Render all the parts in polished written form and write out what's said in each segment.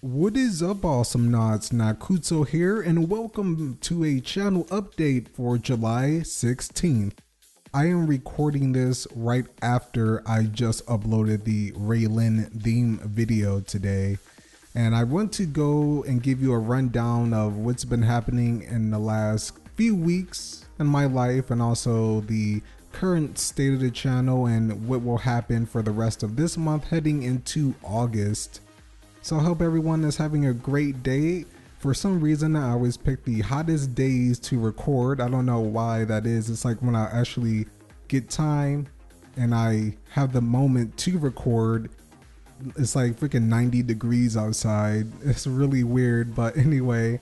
What is up, awesome nods? Nakusoo here, and welcome to a channel update for July 16th. I am recording this right after I just uploaded the Raylan theme video today, and I want to go and give you a rundown of what's been happening in the last few weeks in my life, and also the current state of the channel and what will happen for the rest of this month heading into August. So I hope everyone is having a great day. For some reason, I always pick the hottest days to record. I don't know why that is. It's like when I actually get time and I have the moment to record, it's like freaking 90 degrees outside. It's really weird. But anyway,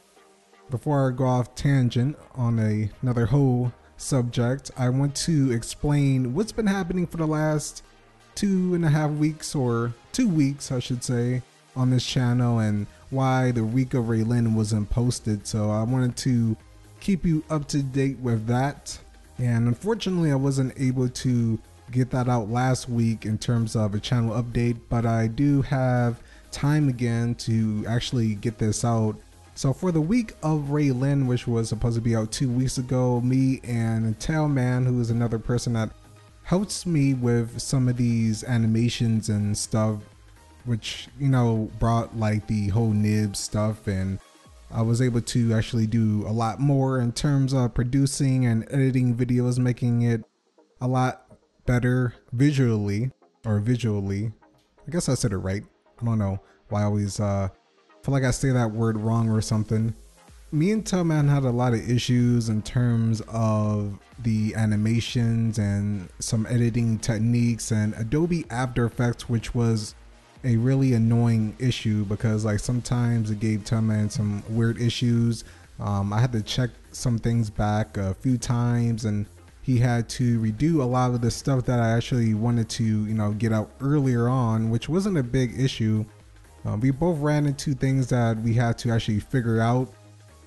before I go off tangent on another whole subject, I want to explain what's been happening for the last 2.5 weeks, or 2 weeks, I should say, on this channel, and why the week of Raylan wasn't posted. So I wanted to keep you up to date with that, and unfortunately I wasn't able to get that out last week in terms of a channel update, but I do have time again to actually get this out. So for the week of Raylan, which was supposed to be out 2 weeks ago, me and Tailman, who is another person that helps me with some of these animations and stuff, which, you know, brought like the whole nib stuff, and I was able to actually do a lot more in terms of producing and editing videos, making it a lot better visually. I guess I said it right. I don't know why I always feel like I say that word wrong or something. Me and Tubman had a lot of issues in terms of the animations and some editing techniques and Adobe After Effects, which was a really annoying issue because like sometimes it gave Tubman some weird issues. I had to check some things back a few times, and he had to redo a lot of the stuff that I actually wanted to, you know, get out earlier on, which wasn't a big issue. We both ran into things that we had to actually figure out,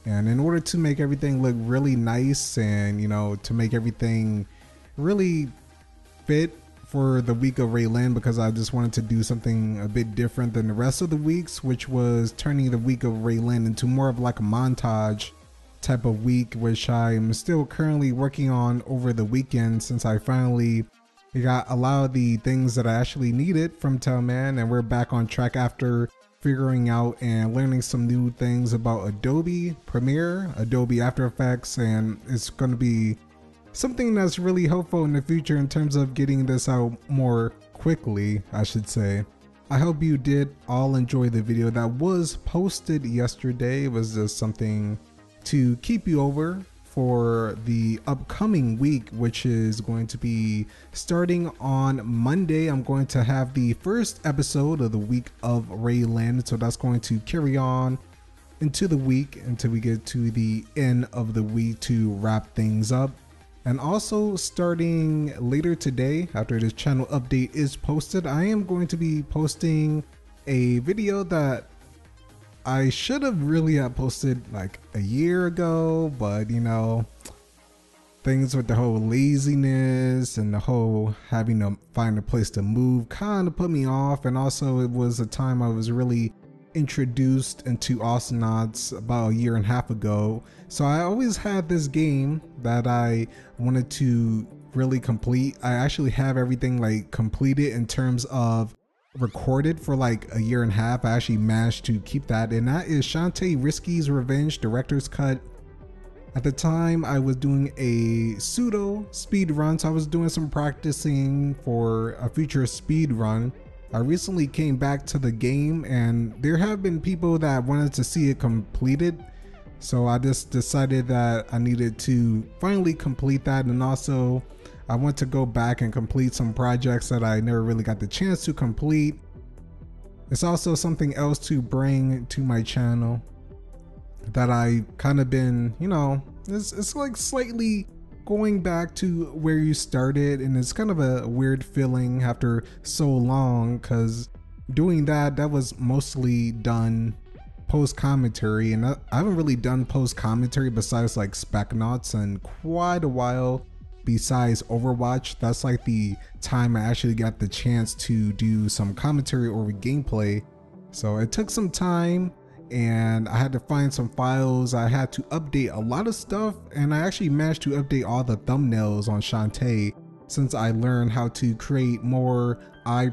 and in order to make everything look really nice and, you know, to make everything really fit for the week of Raylan, because I just wanted to do something a bit different than the rest of the weeks, which was turning the week of Raylan into more of like a montage type of week, which I'm still currently working on over the weekend, since I finally got a lot of the things that I actually needed from Tailman, and we're back on track after figuring out and learning some new things about Adobe Premiere, Adobe After Effects, and it's going to be something that's really helpful in the future in terms of getting this out more quickly, I should say. I hope you did all enjoy the video that was posted yesterday. It was just something to keep you over for the upcoming week, which is going to be starting on Monday. I'm going to have the first episode of the week of Raylan, so that's going to carry on into the week until we get to the end of the week to wrap things up. And also, starting later today, after this channel update is posted, I am going to be posting a video that I should have really have posted like a year ago, but you know, things with the whole laziness and the whole having to find a place to move kind of put me off. And also, it was a time I was really introduced into Awesomenauts about a year and a half ago, so I always had this game that I wanted to really complete. I actually have everything like completed in terms of recorded for like a year and a half. I actually managed to keep that, and that is Shantae Risky's Revenge Director's Cut. At the time, I was doing a pseudo speed run, so I was doing some practicing for a future speed run. I recently came back to the game, and there have been people that wanted to see it completed, so I just decided that I needed to finally complete that. And also I want to go back and complete some projects that I never really got the chance to complete. It's also something else to bring to my channel that I kind of been, you know, it's like slightly going back to where you started, and it's kind of a weird feeling after so long, because doing that was mostly done post commentary, and I haven't really done post commentary besides like Spec-Nauts in quite a while. Besides Overwatch, that's like the time I actually got the chance to do some commentary over gameplay. So it took some time and I had to find some files. I had to update a lot of stuff, and I actually managed to update all the thumbnails on Shantae since I learned how to create more eye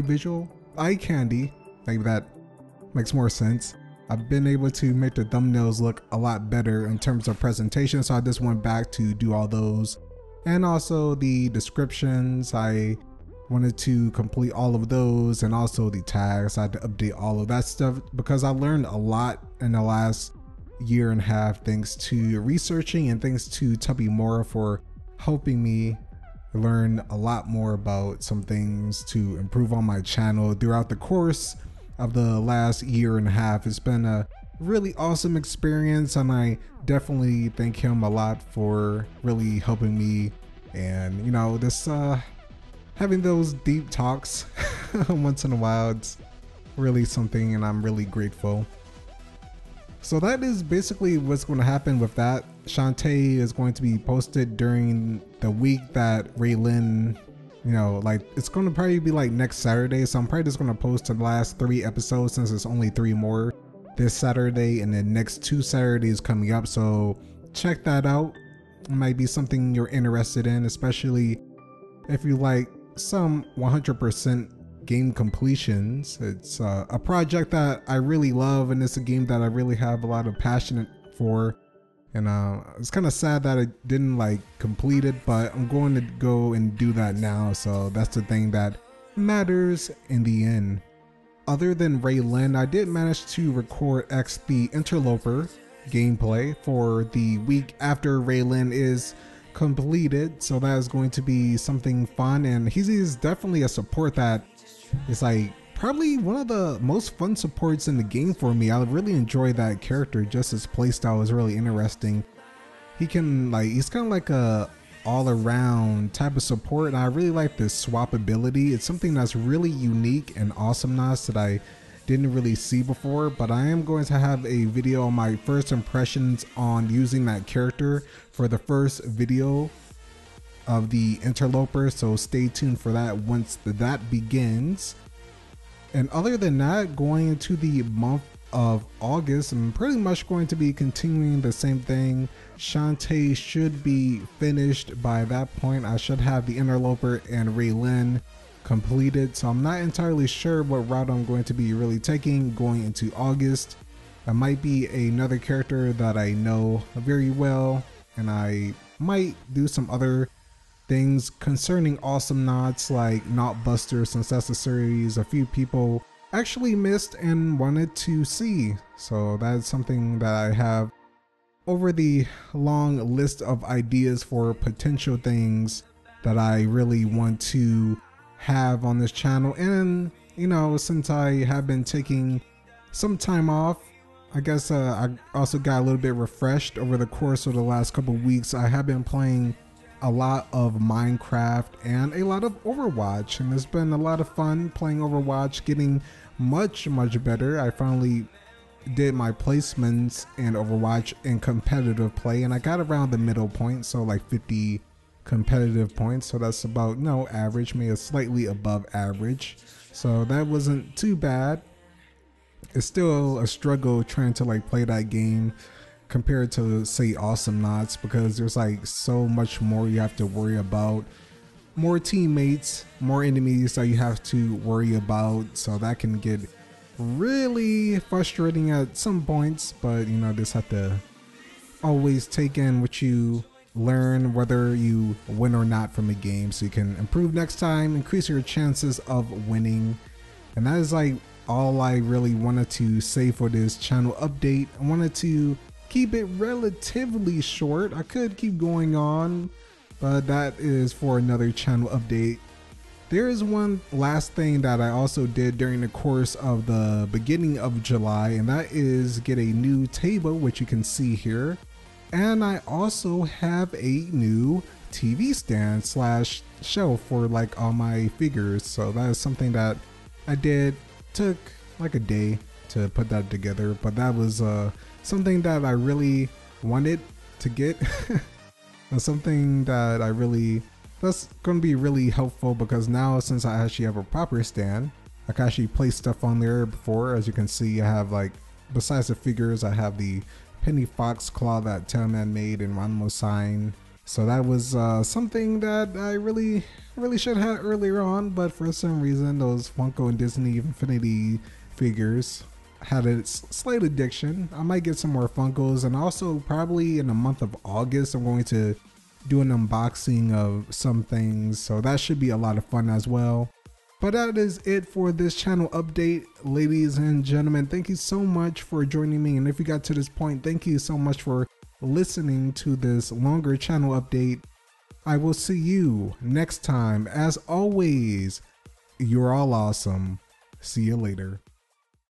visual, eye candy. Maybe that makes more sense. I've been able to make the thumbnails look a lot better in terms of presentation, so I just went back to do all those. And also the descriptions, I wanted to complete all of those, and also the tags. I had to update all of that stuff because I learned a lot in the last year and a half thanks to researching and thanks to Tubby Mora for helping me learn a lot more about some things to improve on my channel throughout the course of the last year and a half. It's been a really awesome experience, and I definitely thank him a lot for really helping me. And you know, this having those deep talks once in a while, it's really something, and I'm really grateful. So that is basically what's going to happen with that. Shantae is going to be posted during the week that Raylin, you know, like it's going to probably be like next Saturday. So I'm probably just going to post the last 3 episodes since it's only 3 more this Saturday, and then next 2 Saturdays coming up. So check that out. It might be something you're interested in, especially if you like some 100% game completions. It's a project that I really love, and it's a game that I really have a lot of passion for. And it's kind of sad that I didn't like complete it, but I'm going to go and do that now. So that's the thing that matters in the end. Other than Raylin, I did manage to record X the Interloper gameplay for the week after Raylin is completed. So that is going to be something fun, and he's definitely a support that is like probably one of the most fun supports in the game for me. I really enjoy that character. Just his playstyle is really interesting. He's kind of like a all-around type of support, and I really like this swap ability. It's something that's really unique and awesomeness that I didn't really see before, but I am going to have a video on my first impressions on using that character for the first video of the Interloper, so stay tuned for that once that begins. And other than that, going into the month of August, I'm pretty much going to be continuing the same thing. Shantae should be finished by that point. I should have the Interloper and Raylin completed, so I'm not entirely sure what route I'm going to be really taking going into August. I might be another character that I know very well, and I might do some other things concerning Awesome Knots like Knotbuster, since that's a series a few people actually missed and wanted to see. So that's something that I have over the long list of ideas for potential things that I really want to have on this channel. And you know, since I have been taking some time off, I guess I also got a little bit refreshed over the course of the last couple of weeks. I have been playing a lot of Minecraft and a lot of Overwatch, and it's been a lot of fun playing Overwatch, getting much better. I finally did my placements in Overwatch in competitive play, and I got around the middle point, so like 50 competitive points, so that's about, you know, average, maybe slightly above average, so that wasn't too bad. It's still a struggle trying to like play that game compared to say Awesome Knots, because there's like so much more you have to worry about, more teammates, more enemies that you have to worry about, so that can get really frustrating at some points. But you know, just have to always take in what you learn, whether you win or not from a game, so you can improve next time, increase your chances of winning. And that is like all I really wanted to say for this channel update. I wanted to keep it relatively short. I could keep going on, but that is for another channel update. There is one last thing that I also did during the course of the beginning of July, and that is get a new table, which you can see here. And I also have a new TV stand slash shelf for like all my figures. So that is something that I did. Took like a day to put that together, but that was something that I really wanted to get. And something that that's going to be really helpful, because now since I actually have a proper stand, I can actually place stuff on there before. As you can see, I have like, besides the figures, I have the Penny Fox claw that Tailman made and Ranmo sign. So that was something that I really should have had earlier on, but for some reason those Funko and Disney Infinity figures had a slight addiction. I might get some more Funkos, and also probably in the month of August I'm going to do an unboxing of some things, so that should be a lot of fun as well. But that is it for this channel update, ladies and gentlemen. Thank you so much for joining me, and if you got to this point, thank you so much for listening to this longer channel update. I will see you next time. As always, you're all awesome. See you later.